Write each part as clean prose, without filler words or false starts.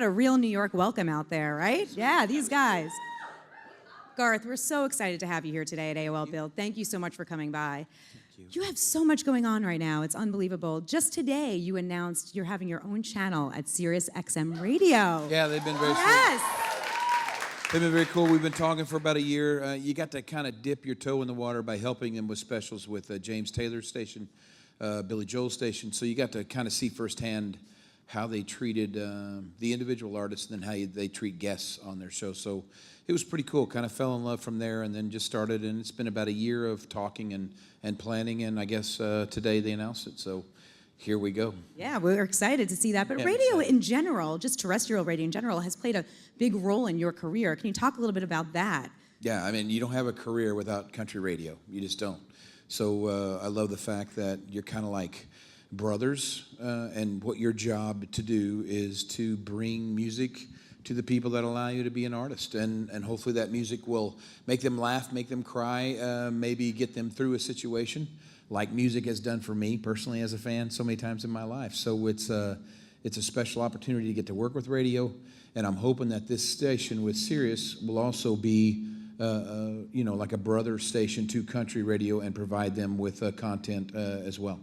got a real New York welcome out there, right? Yeah, these guys. Garth, we're so excited to have you here today at AOL Build. Thank you so much for coming by. You have so much going on right now. It's unbelievable. Just today, you announced you're having your own channel at Sirius XM Radio. Yeah, they've been very Yes. They've been very cool. We've been talking for about a year. You got to kind of dip your toe in the water by helping them with specials with James Taylor's station, Billy Joel's station. So you got to kind of see firsthand how they treated the individual artists and then how they treat guests on their show. So it was pretty cool. Kind of fell in love from there and then just started. And it's been about a year of talking and planning. And I guess today they announced it. So here we go. Yeah, we're excited to see that. But radio in general, just terrestrial radio in general, has played a big role in your career. Can you talk a little bit about that? Yeah, I mean, you don't have a career without country radio. You just don't. So I love the fact that you're kind of like brothers, and what your job to do is to bring music to the people that allow you to be an artist. And hopefully that music will make them laugh, make them cry, maybe get them through a situation, like music has done for me personally as a fan so many times in my life. So it's a special opportunity to get to work with radio, and I'm hoping that this station with Sirius will also be, like a brother station to country radio and provide them with content as well.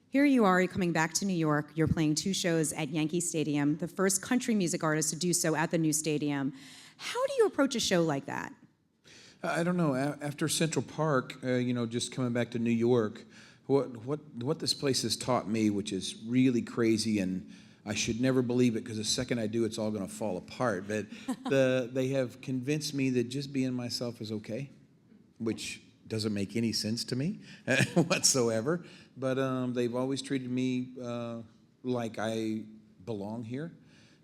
Here you are, you're coming back to New York. You're playing 2 shows at Yankee Stadium, the first country music artist to do so at the new stadium. How do you approach a show like that? I don't know. After Central Park, just coming back to New York, what this place has taught me, which is really crazy, and I should never believe it because the second I do, it's all going to fall apart. But they have convinced me that just being myself is okay, which doesn't make any sense to me whatsoever. But they've always treated me like I belong here.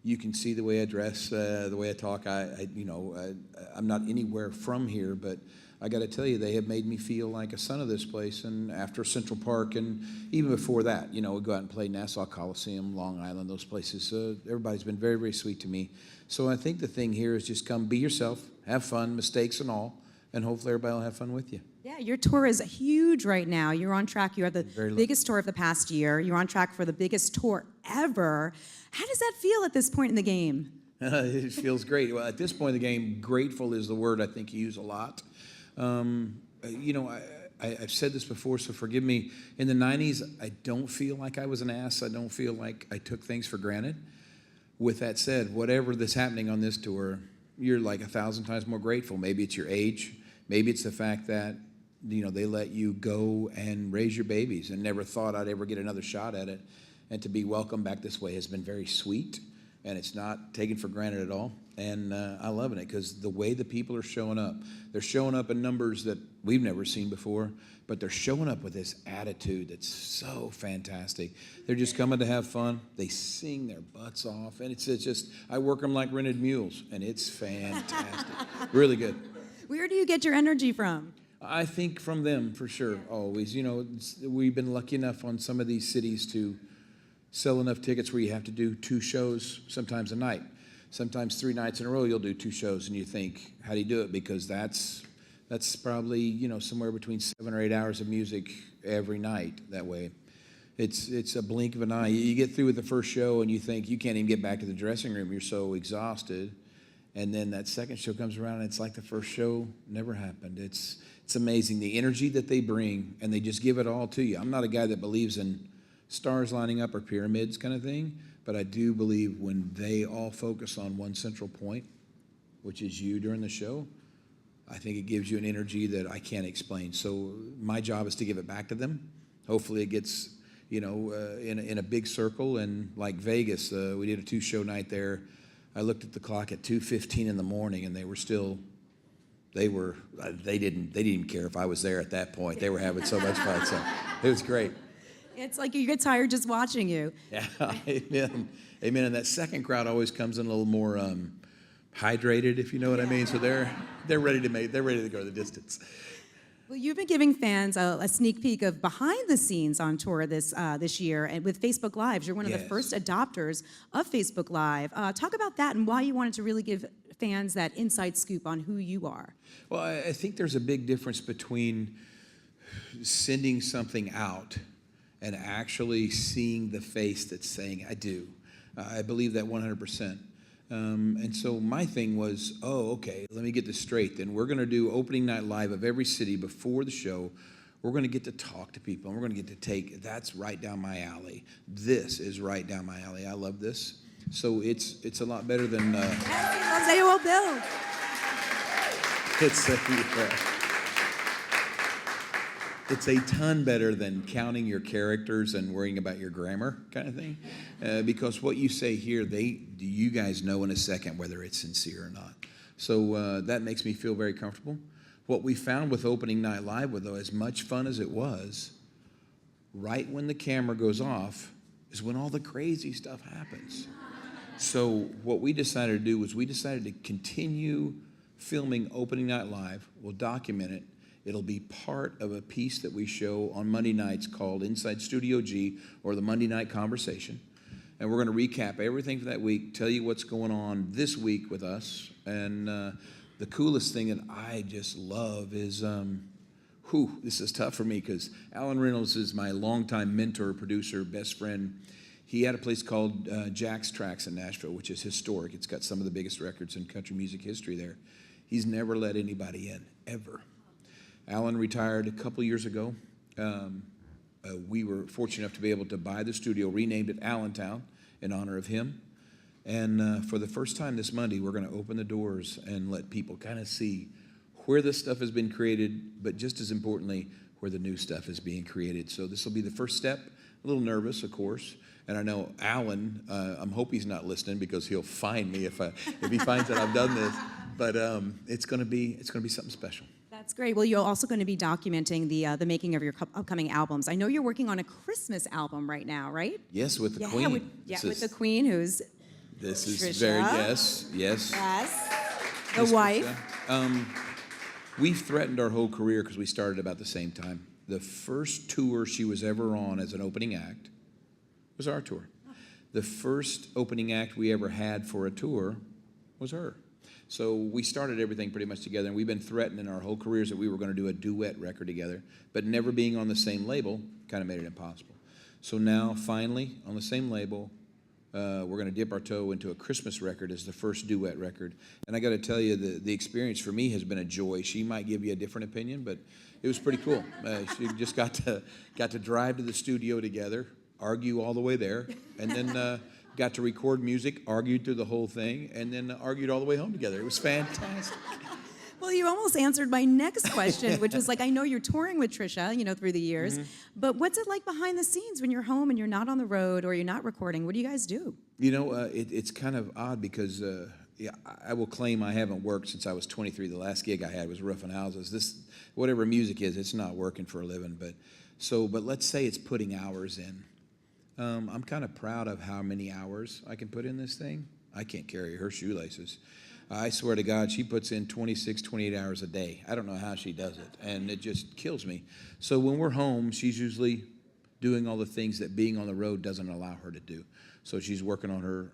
You can see the way I dress, the way I talk. I'm not anywhere from here, but I got to tell you, they have made me feel like a son of this place. And after Central Park, and even before that, we go out and play Nassau Coliseum, Long Island, those places. Everybody's been very, very sweet to me. So I think the thing here is just come be yourself, have fun, mistakes and all, and hopefully everybody will have fun with you. Yeah, your tour is huge right now. You're on track. You have the biggest tour of the past year. You're on track for the biggest tour ever. How does that feel at this point in the game? It feels great. Well, at this point in the game, grateful is the word I think you use a lot. I've said this before, so forgive me. In the 90s, I don't feel like I was an ass. I don't feel like I took things for granted. With that said, whatever that's happening on this tour, you're like 1,000 times more grateful. Maybe it's your age. Maybe it's the fact that they let you go and raise your babies and never thought I'd ever get another shot at it. And to be welcomed back this way has been very sweet, and it's not taken for granted at all. And I love it because the way the people are showing up, they're showing up in numbers that we've never seen before, but they're showing up with this attitude that's so fantastic. They're just coming to have fun. They sing their butts off, and it's just, I work them like rented mules, and it's fantastic. Really good. Where do you get your energy from? I think from them, for sure, always. We've been lucky enough on some of these cities to sell enough tickets where you have to do 2 shows, sometimes a night. Sometimes 3 nights in a row you'll do 2 shows, and you think, how do you do it? Because that's probably, somewhere between 7 or 8 hours of music every night that way. It's a blink of an eye. You get through with the first show, and you think you can't even get back to the dressing room. You're so exhausted. And then that second show comes around, and it's like the first show never happened. It's amazing, the energy that they bring, and they just give it all to you. I'm not a guy that believes in stars lining up or pyramids kind of thing, but I do believe when they all focus on one central point, which is you during the show, I think it gives you an energy that I can't explain. So my job is to give it back to them. Hopefully it gets, in a big circle. And like Vegas, we did a 2-show night there. I looked at the clock at 2:15 in the morning, and they didn't even care if I was there at that point. They were having so much fun, so it was great. It's like you get tired just watching you. Yeah, amen. Amen. And that second crowd always comes in a little more hydrated, if you know what I mean. So they're ready to go the distance. Well, you've been giving fans a sneak peek of behind the scenes on tour this year, and with Facebook Lives. You're one of the first adopters of Facebook Live. Talk about that and why you wanted to really give fans that inside scoop on who you are. Well, I think there's a big difference between sending something out and actually seeing the face that's saying, I do. I believe that 100%. And so my thing was, oh, okay, let me get this straight. Then we're going to do opening night live of every city before the show. We're going to get to talk to people, and we're going to get to that's right down my alley. This is right down my alley. I love this. So it's a lot better than... Loves AOL Build. It's a ton better than counting your characters and worrying about your grammar kind of thing. Because what you say here, you guys know in a second whether it's sincere or not. So that makes me feel very comfortable. What we found with opening night live, though, as much fun as it was, right when the camera goes off is when all the crazy stuff happens. So what we decided to do was we decided to continue filming opening night live. We'll document it. It'll be part of a piece that we show on Monday nights called Inside Studio G, or the Monday Night Conversation. And we're going to recap everything for that week, tell you what's going on this week with us. And the coolest thing that I just love is, this is tough for me because Alan Reynolds is my longtime mentor, producer, best friend. He had a place called Jack's Tracks in Nashville, which is historic. It's got some of the biggest records in country music history there. He's never let anybody in, ever. Alan retired a couple years ago. We were fortunate enough to be able to buy the studio, renamed it Allentown in honor of him. And for the first time this Monday, we're going to open the doors and let people kind of see where this stuff has been created, but just as importantly, where the new stuff is being created. So this will be the first step. A little nervous, of course. And I know Alan, I'm hope he's not listening because he'll fine me if he finds that I've done this. But it's going to be something special. That's great. Well, you're also going to be documenting the making of your upcoming albums. I know you're working on a Christmas album right now, right? Yes, with the Queen. With the Queen, who's this is Tricia. very yes. Yes. The wife. We threatened our whole career because we started about the same time. The first tour she was ever on as an opening act was our tour. The first opening act we ever had for a tour was her. So we started everything pretty much together, and we've been threatening our whole careers that we were going to do a duet record together, but never being on the same label kind of made it impossible. So now, finally, on the same label, we're going to dip our toe into a Christmas record as the first duet record. And I got to tell you, the experience for me has been a joy. She might give you a different opinion, but it was pretty cool. She just got to drive to the studio together, argue all the way there, and then got to record music, argued through the whole thing, and then argued all the way home together. It was fantastic. Well, you almost answered my next question, which was like, I know you're touring with Tricia, through the years, but what's it like behind the scenes when you're home and you're not on the road or you're not recording? What do you guys do? It's kind of odd because I will claim I haven't worked since I was 23. The last gig I had was roofing houses. Whatever music is, it's not working for a living. But let's say it's putting hours in. I'm kind of proud of how many hours I can put in this thing. I can't carry her shoelaces. I swear to God, she puts in 26, 28 hours a day. I don't know how she does it, and it just kills me. So when we're home, she's usually doing all the things that being on the road doesn't allow her to do. So she's working on her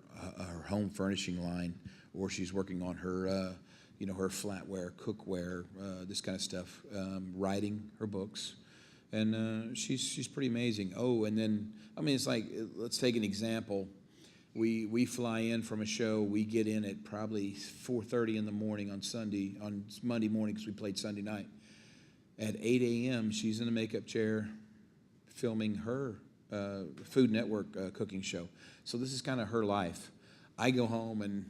home furnishing line, or she's working on her, her flatware, cookware, this kind of stuff, writing her books. And she's pretty amazing. Oh, and then, it's like, let's take an example. We fly in from a show. We get in at probably 4:30 in the morning on Monday morning, because we played Sunday night. At 8 a.m., she's in the makeup chair filming her Food Network cooking show. So this is kind of her life. I go home and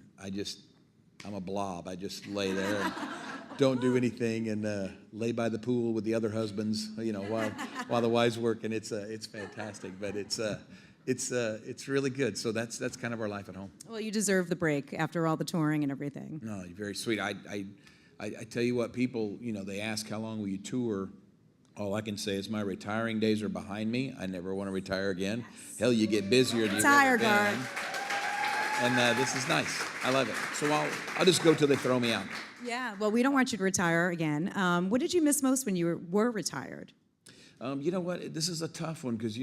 I'm a blob. I just lay there and don't do anything and lay by the pool with the other husbands, while the wives work, and it's fantastic. But it's really good. So that's kind of our life at home. Well, you deserve the break after all the touring and everything. No, you're very sweet. I tell you what, people, they ask how long will you tour. All I can say is my retiring days are behind me. I never want to retire again. Yes. Hell, you get busier than you've ever been. Garth. And this is nice. I love it. So I'll just go till they throw me out. Yeah, well, we don't want you to retire again. What did you miss most when you were retired? You know what? This is a tough one because,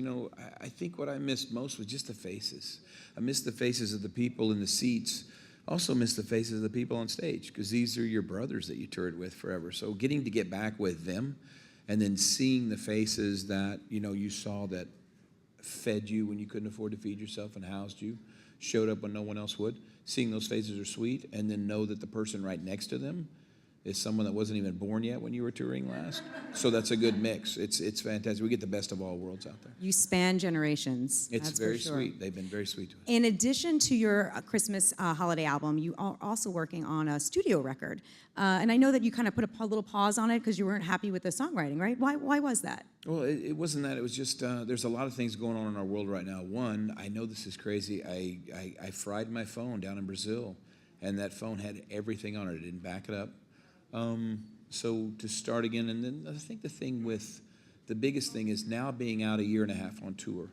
I think what I missed most was just the faces. I missed the faces of the people in the seats. Also missed the faces of the people on stage because these are your brothers that you toured with forever. So getting to get back with them and then seeing the faces that, you saw that fed you when you couldn't afford to feed yourself and housed you, showed up when no one else would. Seeing those faces are sweet, and then know that the person right next to them is someone that wasn't even born yet when you were touring last. So that's a good mix. It's fantastic. We get the best of all worlds out there. You span generations. It's that's very for sure. sweet. They've been very sweet to us. In addition to your Christmas holiday album, you are also working on a studio record. And I know that you kind of put a little pause on it because you weren't happy with the songwriting, right? Why was that? Well, it wasn't that. It was just there's a lot of things going on in our world right now. One, I know this is crazy. I fried my phone down in Brazil, and that phone had everything on it. It didn't back it up. So to start again, and then I think the biggest thing is now being out a year and a half on tour.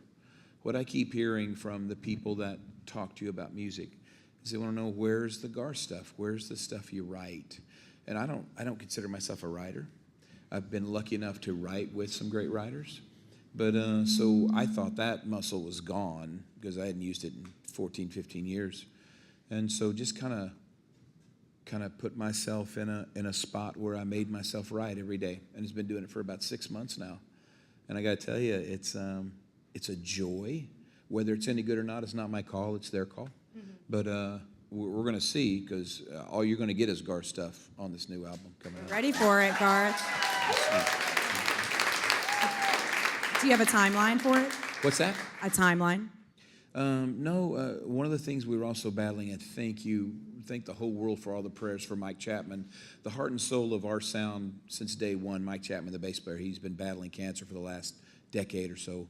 What I keep hearing from the people that talk to you about music is they want to know, where's the Garth stuff? Where's the stuff you write? And I don't consider myself a writer. I've been lucky enough to write with some great writers. But so I thought that muscle was gone because I hadn't used it in 14, 15 years. And so just kind of put myself in a spot where I made myself write every day, and it's been doing it for about 6 months now. And I got to tell you, it's a joy. Whether it's any good or not, it's not my call; it's their call. Mm-hmm. But we're going to see, because all you're going to get is Garth stuff on this new album coming out. Ready for it, Garth? Do you have a timeline for it? What's that? A timeline? No. One of the things we were also battling, and thank the whole world for all the prayers for Mike Chapman. The heart and soul of our sound since day one, Mike Chapman, the bass player, he's been battling cancer for the last decade or so.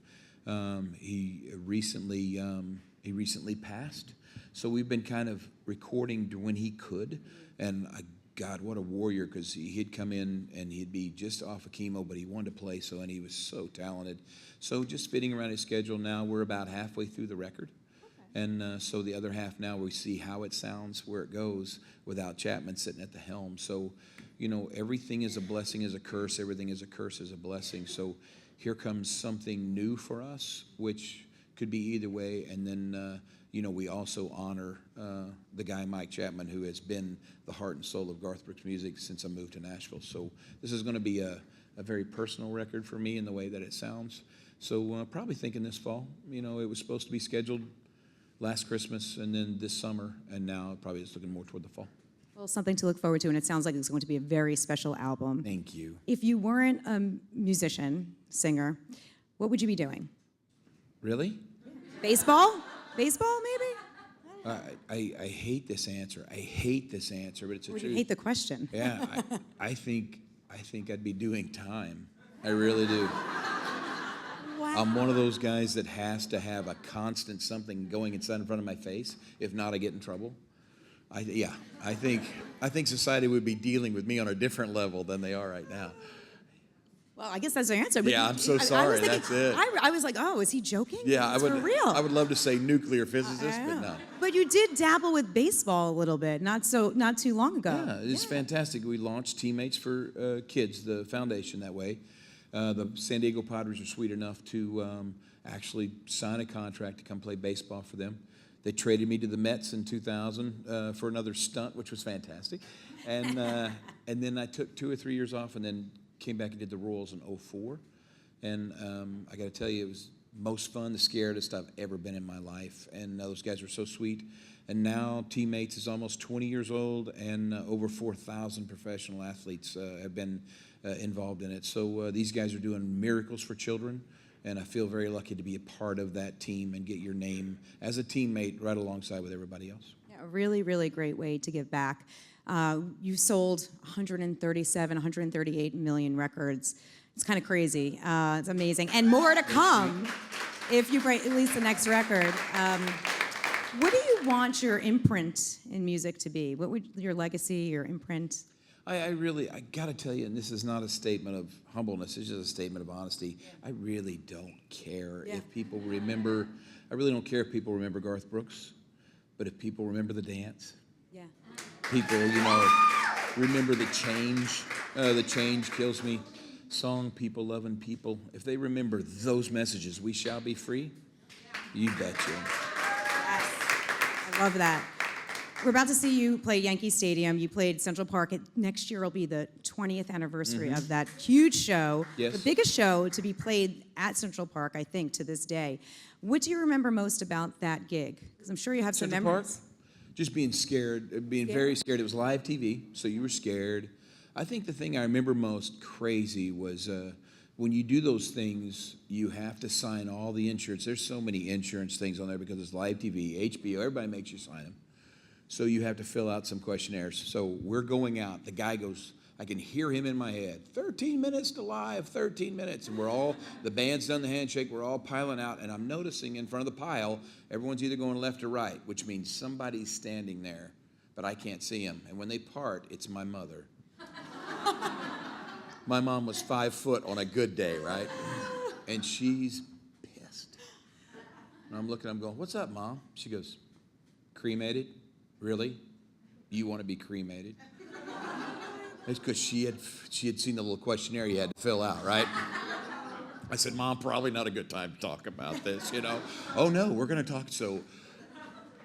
He recently passed. So we've been kind of recording when he could. And God, what a warrior, because he'd come in and he'd be just off of chemo, but he wanted to play, and he was so talented. So just fitting around his schedule now, we're about halfway through the record. And so the other half now we see how it sounds, where it goes without Chapman sitting at the helm. So, everything is a blessing is a curse. Everything is a curse is a blessing. So here comes something new for us, which could be either way. And then, we also honor the guy, Mike Chapman, who has been the heart and soul of Garth Brooks music since I moved to Nashville. So this is going to be a very personal record for me in the way that it sounds. So probably thinking this fall. It was supposed to be scheduled last Christmas and then this summer, and now probably it's looking more toward the fall. Well, something to look forward to, and it sounds like it's going to be a very special album. Thank you. If you weren't a musician, singer, what would you be doing? Really? Baseball? Baseball, maybe? I hate this answer. I hate this answer, but it's a Or truth. you hate the question? Yeah, I think I'd be doing time. I really do. Wow. I'm one of those guys that has to have a constant something going inside in front of my face. If not, I get in trouble. I think society would be dealing with me on a different level than they are right now. Well, I guess that's the answer. But Yeah, I'm so sorry. That's it. I was like, oh, is he joking? Yeah, It's for real. I would love to say nuclear physicist, I but know. no. But you did dabble with baseball a little bit, not too long ago. Yeah, it's fantastic. We launched Teammates for Kids, the foundation, that way. The San Diego Padres are sweet enough to actually sign a contract to come play baseball for them. They traded me to the Mets in 2000 for another stunt, which was fantastic. And then I took 2 or 3 years off and then came back and did the Royals in 2004. And I got to tell you, it was most fun, the scariest I've ever been in my life. And those guys were so sweet. And now Teammates is almost 20 years old, and over 4,000 professional athletes have been involved in it. So these guys are doing miracles for children, and I feel very lucky to be a part of that team and get your name as a teammate right alongside with everybody else. Yeah, a really, really great way to give back. You sold 138 million records. It's kind of crazy. It's amazing. And more to come if you release the next record. What do you want your imprint in music to be? What would your legacy, your imprint? I got to tell you, and this is not a statement of humbleness, it's just a statement of honesty. I really don't care if people remember, I really don't care if people remember Garth Brooks, but if people remember the dance, people, remember the change kills me, song, people, loving people. If they remember those messages, we shall be free, you betcha. Yes, I love that. We're about to see you play Yankee Stadium. You played Central Park. Next year will be the 20th anniversary of that huge show. Yes. The biggest show to be played at Central Park, I think, to this day. What do you remember most about that gig? Because I'm sure you have some Central Park? memories. Just being scared, being very scared. It was live TV, so you were scared. I think the thing I remember most crazy was when you do those things, you have to sign all the insurance. There's so many insurance things on there because it's live TV, HBO, everybody makes you sign them. So you have to fill out some questionnaires. So we're going out. The guy goes, I can hear him in my head, 13 minutes to live, 13 minutes. And the band's done the handshake, we're all piling out. And I'm noticing in front of the pile, everyone's either going left or right, which means somebody's standing there, but I can't see him. And when they part, it's my mother. My mom was 5 foot on a good day, right? And she's pissed. And I'm looking, I'm going, what's up, Mom? She goes, cremated? Really? You want to be cremated? It's because she had seen the little questionnaire you had to fill out, right? I said, Mom, probably not a good time to talk about this, you know. Oh, no, we're going to talk. So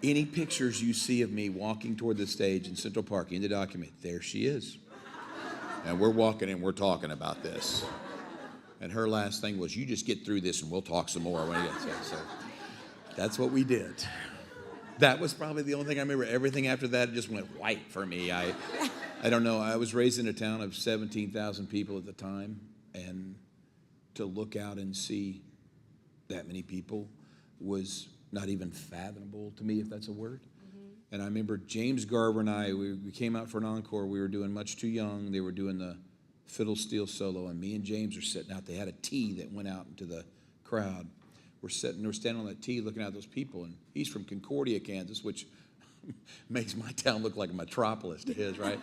any pictures you see of me walking toward the stage in Central Park in the document, there she is. And we're walking and we're talking about this. And her last thing was, you just get through this and we'll talk some more. So that's what we did. That was probably the only thing I remember. Everything after that just went white for me. I don't know. I was raised in a town of 17,000 people at the time, and to look out and see that many people was not even fathomable to me, if that's a word. And I remember James Garver and I, we came out for an encore. We were doing Much Too Young. They were doing the fiddle steel solo, and me and James were sitting out. They had a T that went out into the crowd. We're standing on that T looking at those people, and he's from Concordia, Kansas, which makes my town look like a metropolis to his, right?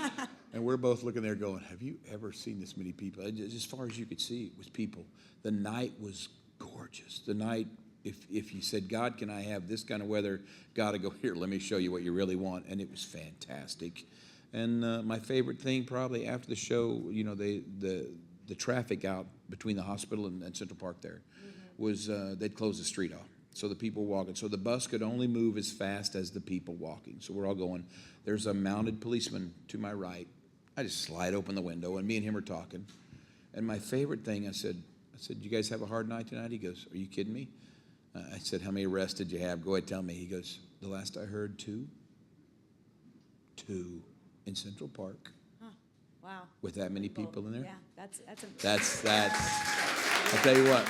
And we're both looking there going, have you ever seen this many people? As far as you could see, it was people. The night was gorgeous. The night, if you said, God, can I have this kind of weather? God would go, here, let me show you what you really want. And it was fantastic. And my favorite thing probably after the show, you know, the traffic out between the hospital and Central Park there was they'd close the street off. So the people walking. So the bus could only move as fast as the people walking. So we're all going. There's a mounted policeman to my right. I just slide open the window, and me and him are talking. And my favorite thing, I said, you guys have a hard night tonight? He goes, are you kidding me? I said, how many arrests did you have? Go ahead, tell me. He goes, the last I heard, 2. 2 in Central Park. Huh. Wow. With that many people in there? Yeah, That's. I'll tell you what.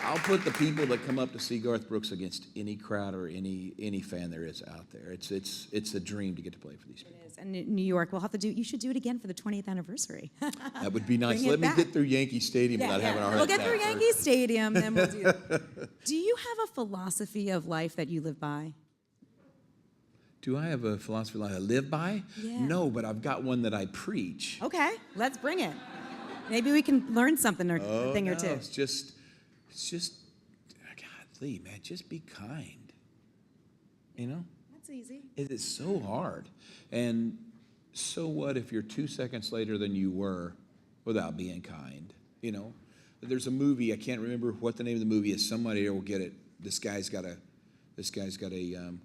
I'll put the people that come up to see Garth Brooks against any crowd or any fan there is out there. It's a dream to get to play for these people. It is. And in New York, you should do it again for the 20th anniversary. That would be nice. Bring it Let me back. get through Yankee Stadium without having a heart We'll attack. get through Yankee Stadium, then we'll do it. Do you have a philosophy of life that you live by? Do I have a philosophy that I live by? Yeah. No, but I've got one that I preach. Okay, let's bring it. Maybe we can learn something or a thing or two. It's just, golly, man, just be kind. You know? That's easy. It is so hard. And so what if you're 2 seconds later than you were without being kind? You know? There's a movie, I can't remember what the name of the movie is. Somebody will get it. This guy's got a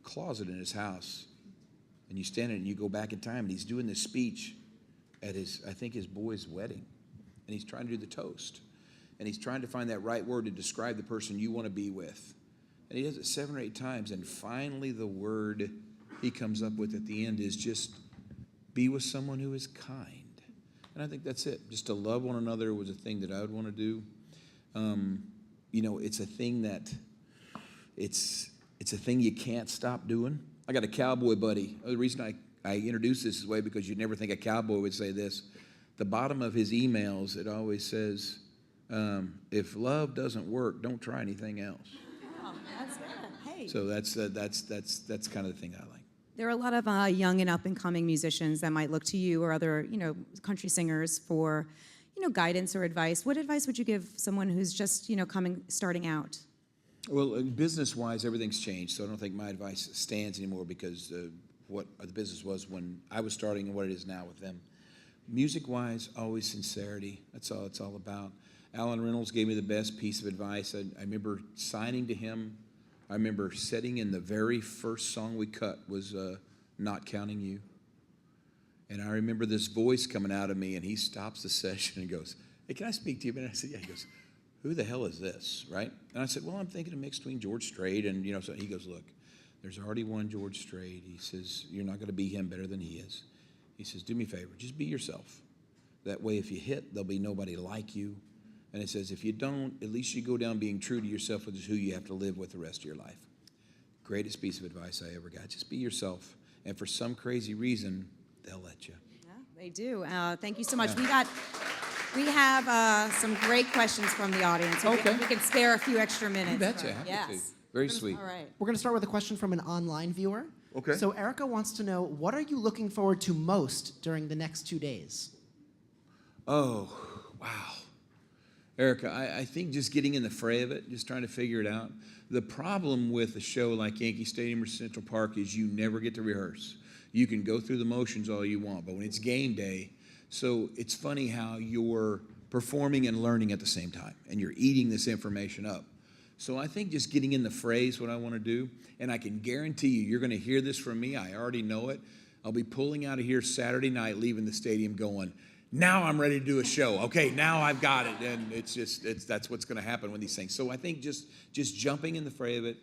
closet in his house. And you stand in it and you go back in time, and he's doing this speech at his boy's wedding. And he's trying to do the toast. And he's trying to find that right word to describe the person you want to be with. And he does it 7 or 8 times. And finally, the word he comes up with at the end is just be with someone who is kind. And I think that's it. Just to love one another was a thing that I would want to do. You know, it's a thing that it's a thing you can't stop doing. I got a cowboy buddy. The reason I introduced this way because you'd never think a cowboy would say this. The bottom of his emails, it always says, if love doesn't work, don't try anything else. Oh, that's good. Hey. So that's kind of the thing I like. There are a lot of young and up-and-coming musicians that might look to you or other, country singers for, guidance or advice. What advice would you give someone who's just, starting out? Well, business-wise, everything's changed, so I don't think my advice stands anymore because what the business was when I was starting and what it is now with them. Music-wise, always sincerity. That's all it's all about. Alan Reynolds gave me the best piece of advice. I remember signing to him I remember sitting in the very first song we cut was Not Counting You. And I remember this voice coming out of me, and he stops the session and goes, hey, can I speak to you? And I said, yeah. He goes, who the hell is this, right? And I said, well, I'm thinking a mix between George Strait and, so he goes, look, there's already one George Strait. He says, you're not going to be him better than he is. He says, do me a favor, just be yourself. That way, if you hit, there'll be nobody like you. And it says, if you don't, at least you go down being true to yourself, which is who you have to live with the rest of your life. Greatest piece of advice I ever got. Just be yourself. And for some crazy reason, they'll let you. Yeah, they do. Thank you so much. Yeah. We have some great questions from the audience. Okay. We can spare a few extra minutes. You betcha. Happy to. Very sweet. All right. We're going to start with a question from an online viewer. Okay. So Erica wants to know, what are you looking forward to most during the next 2 days? Oh, wow. Erica, I think just getting in the fray of it, just trying to figure it out. The problem with a show like Yankee Stadium or Central Park is you never get to rehearse. You can go through the motions all you want, but when it's game day, so it's funny how you're performing and learning at the same time, and you're eating this information up. So I think just getting in the fray is what I want to do, and I can guarantee you're going to hear this from me. I already know it. I'll be pulling out of here Saturday night, leaving the stadium going, now I'm ready to do a show. Okay, now I've got it. And that's what's going to happen with these things. So I think just jumping in the fray of it,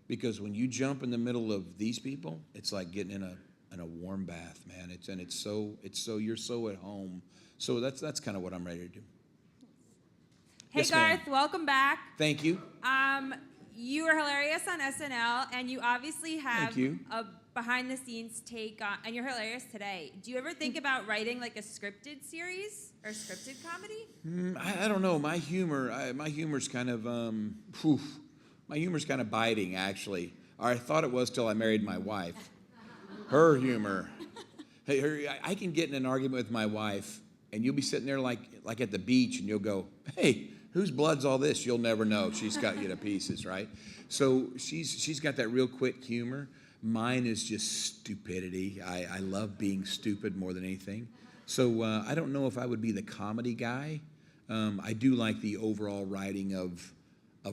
because when you jump in the middle of these people, it's like getting in a warm bath, man. It's so you're so at home. So that's kind of what I'm ready to do. Hey, Yes, Garth, ma'am. welcome back. Thank you. You were hilarious on SNL, and you obviously have Thank you. a behind-the-scenes take on, and you're hilarious today. Do you ever think about writing like a scripted series or scripted comedy? I don't know. My humor's kind of my humor's kind of biting, actually. Or I thought it was till I married my wife. Her humor. Hey, I can get in an argument with my wife, and you'll be sitting there like at the beach, and you'll go, hey, whose blood's all this? You'll never know. She's got you to pieces, right? So she's got that real quick humor. Mine is just stupidity. I love being stupid more than anything. So I don't know if I would be the comedy guy. I do like the overall writing of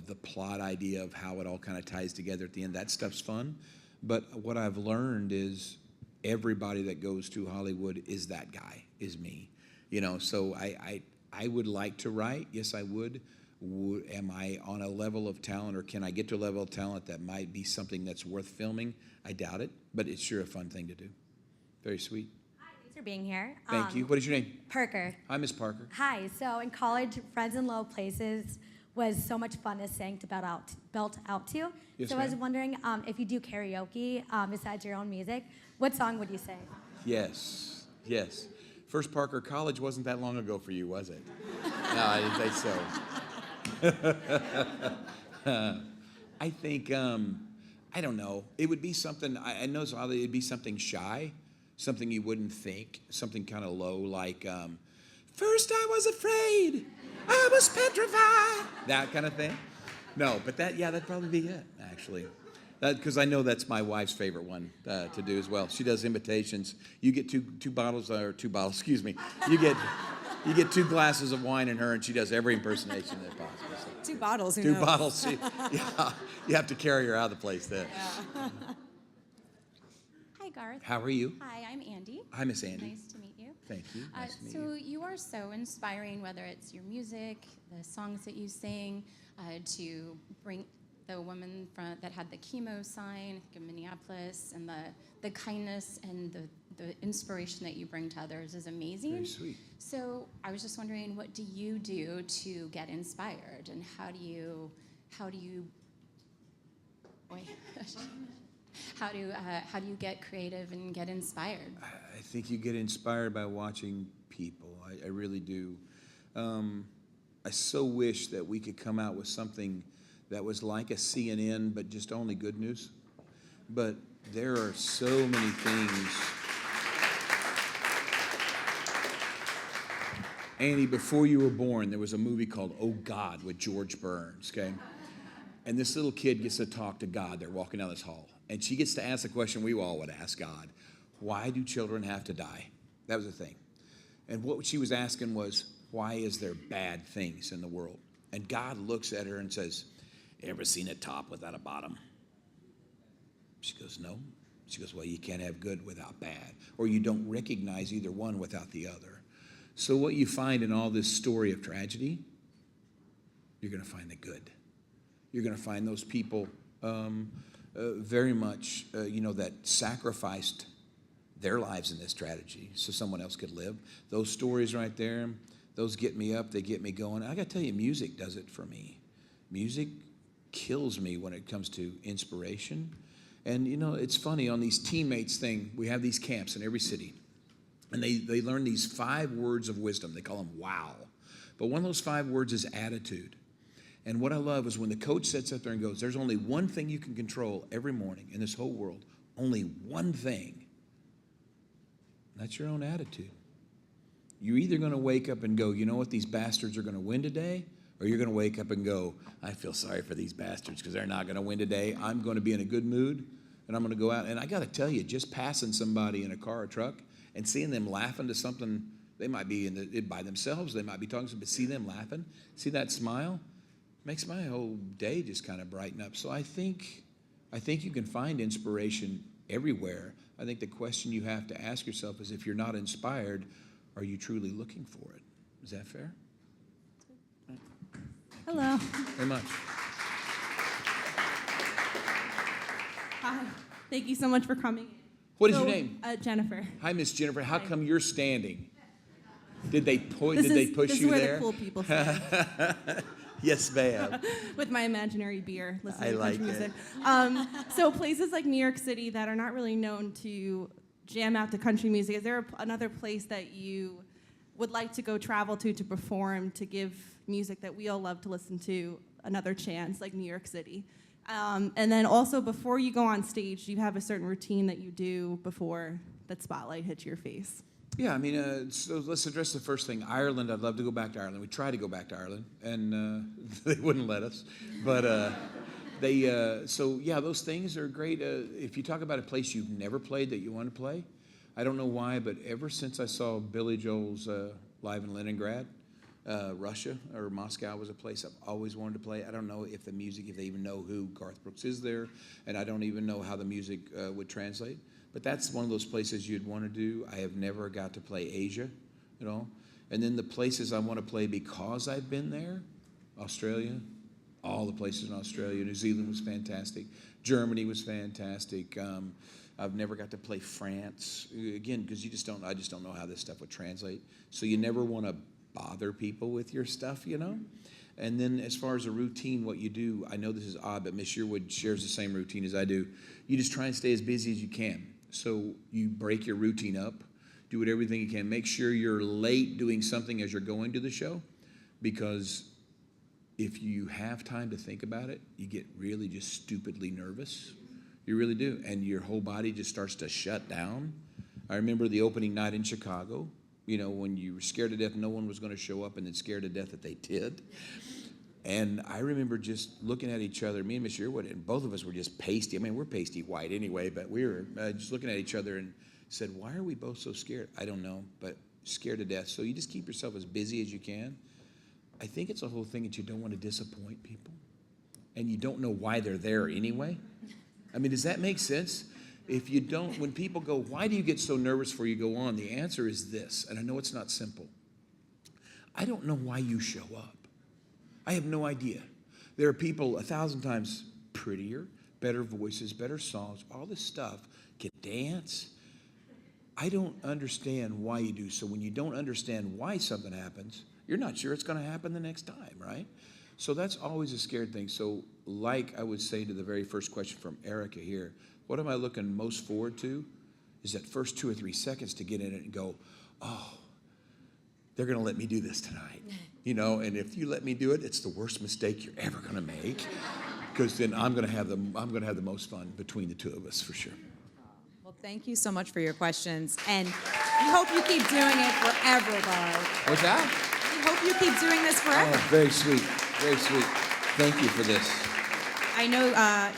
the plot idea of how it all kind of ties together at the end. That stuff's fun. But what I've learned is everybody that goes to Hollywood is that guy, is me. So I would like to write. Yes, I would. Am I on a level of talent, or can I get to a level of talent that might be something that's worth filming? I doubt it, but it's sure a fun thing to do. Very sweet. Hi, thanks for being here. Thank you. What is your name? Parker. Hi, Miss Parker. Hi. So in college, Friends in Low Places was so much fun to sing to belt out to. Yes, so I was ma'am. wondering if you do karaoke besides your own music, what song would you sing? Yes. First Parker, college wasn't that long ago for you, was it? No, I didn't think so. I think, I don't know. It would be something, I know it'd be something shy, something you wouldn't think, something kind of low, like, first I was afraid, I was petrified, that kind of thing. No, but that'd probably be it, actually. Because I know that's my wife's favorite one to do as well. She does imitations. You get two bottles, excuse me. You get 2 glasses of wine in her, and she does every impersonation that's possible. So. 2 bottles. Who 2 knows? bottles. You have to carry her out of the place then. Yeah. Hi, Garth. How are you? Hi, I'm Andy. Hi, Miss Andy. Nice to meet you. Thank you. Nice to meet So you. you are so inspiring, whether it's your music, the songs that you sing, to bring the woman that had the chemo sign in Minneapolis, and the kindness and the inspiration that you bring to others is amazing. Very sweet. So I was just wondering, what do you do to get inspired, and how do you how do you get creative and get inspired? I think you get inspired by watching people. I really do. I so wish that we could come out with something that was like a CNN, but just only good news. But there are so many things. Annie, before you were born, there was a movie called Oh God with George Burns, okay? And this little kid gets to talk to God. They're walking down this hall. And she gets to ask the question we all would ask God. Why do children have to die? That was the thing. And what she was asking was, why is there bad things in the world? And God looks at her and says, ever seen a top without a bottom? She goes, no. She goes, well, you can't have good without bad, or you don't recognize either one without the other. So what you find in all this story of tragedy, you're going to find the good. You're going to find those people very much, that sacrificed their lives in this tragedy so someone else could live. Those stories right there, those get me up, they get me going. I got to tell you, music does it for me. Music kills me when it comes to inspiration. And, it's funny, on these teammates thing, we have these camps in every city. And they learn these 5 words of wisdom. They call them wow. But one of those 5 words is attitude. And what I love is when the coach sits up there and goes, there's only one thing you can control every morning in this whole world. Only one thing. That's your own attitude. You're either going to wake up and go, you know what, these bastards are going to win today, or you're going to wake up and go, I feel sorry for these bastards because they're not going to win today. I'm going to be in a good mood, and I'm going to go out. And I got to tell you, just passing somebody in a car or truck and seeing them laughing to something, they might be in it by themselves, they might be talking to something, but see them laughing, see that smile, makes my whole day just kind of brighten up. So I think you can find inspiration everywhere. I think the question you have to ask yourself is, if you're not inspired, are you truly looking for it? Is that fair? Hello. Very much. Hi. Thank you so much for coming. What is your name? Jennifer. Hi, Miss Jennifer. How come you're standing? Did they push This you is where there? the cool people stand. Yes, ma'am. With my imaginary beer, listening I to like country it. music. So places like New York City that are not really known to jam out to country music, is there another place that you would like to go travel to perform, to give music that we all love to listen to another chance, like New York City? And then also, before you go on stage, do you have a certain routine that you do before that spotlight hits your face? Yeah, I mean, so let's address the first thing. Ireland, I'd love to go back to Ireland. We tried to go back to Ireland, and they wouldn't let us. But so yeah, those things are great. If you talk about a place you've never played that you want to play, I don't know why, but ever since I saw Billy Joel's live in Leningrad, Russia or Moscow was a place I've always wanted to play. I don't know if they even know who Garth Brooks is there, and I don't even know how the music would translate. But that's one of those places you'd want to do. I have never got to play Asia at all. And then the places I want to play because I've been there, Australia, all the places in Australia. New Zealand was fantastic. Germany was fantastic. I've never got to play France, again, because I just don't know how this stuff would translate. So you never want to bother people with your stuff, And then as far as a routine, what you do, I know this is odd, but Miss Sherwood shares the same routine as I do. You just try and stay as busy as you can. So you break your routine up, do everything you can. Make sure you're late doing something as you're going to the show, because if you have time to think about it, you get really just stupidly nervous. You really do. And your whole body just starts to shut down. I remember the opening night in Chicago, when you were scared to death no one was going to show up, and then scared to death that they did. And I remember just looking at each other, me and Miss Sherwood, and both of us were just pasty. I mean, we're pasty white anyway, but we were just looking at each other and said, why are we both so scared? I don't know, but scared to death. So you just keep yourself as busy as you can. I think it's a whole thing that you don't want to disappoint people, and you don't know why they're there anyway. I mean, does that make sense? If you don't, when people go, why do you get so nervous before you go on? The answer is this, and I know it's not simple. I don't know why you show up. I have no idea. There are people 1,000 times prettier, better voices, better songs, all this stuff, can dance. I don't understand why you do. So when you don't understand why something happens, you're not sure it's going to happen the next time, right? So that's always a scared thing. So like I would say to the very first question from Erica here, what am I looking most forward to is that first 2 or 3 seconds to get in it and go, oh, they're going to let me do this tonight. And if you let me do it, it's the worst mistake you're ever going to make, because then I'm going to have the most fun between the two of us for sure. Well, thank you so much for your questions, and we hope you keep doing it forever, Garth. What's that? We hope you keep doing this forever. Oh, very sweet, very sweet. Thank you for this. I know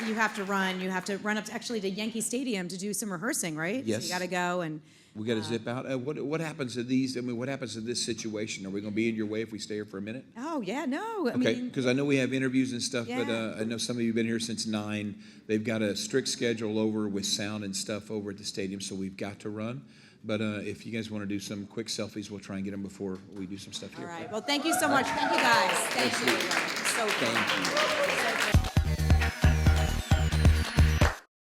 you have to run. You have to run up to Yankee Stadium to do some rehearsing, right? Yes. So you got to go, and We got to zip out. What happens to these? I mean, what happens to this situation? Are we going to be in your way if we stay here for a minute? Oh, yeah, no. I Okay, mean, because I know we have interviews and stuff, but Yeah. I know some of you have been here since 9. They've got a strict schedule over with sound and stuff over at the stadium, so we've got to run. But if you guys want to do some quick selfies, we'll try and get them before we do some stuff all here. right. Well, thank you so much. Thank you, guys. Thank you. So Thank you.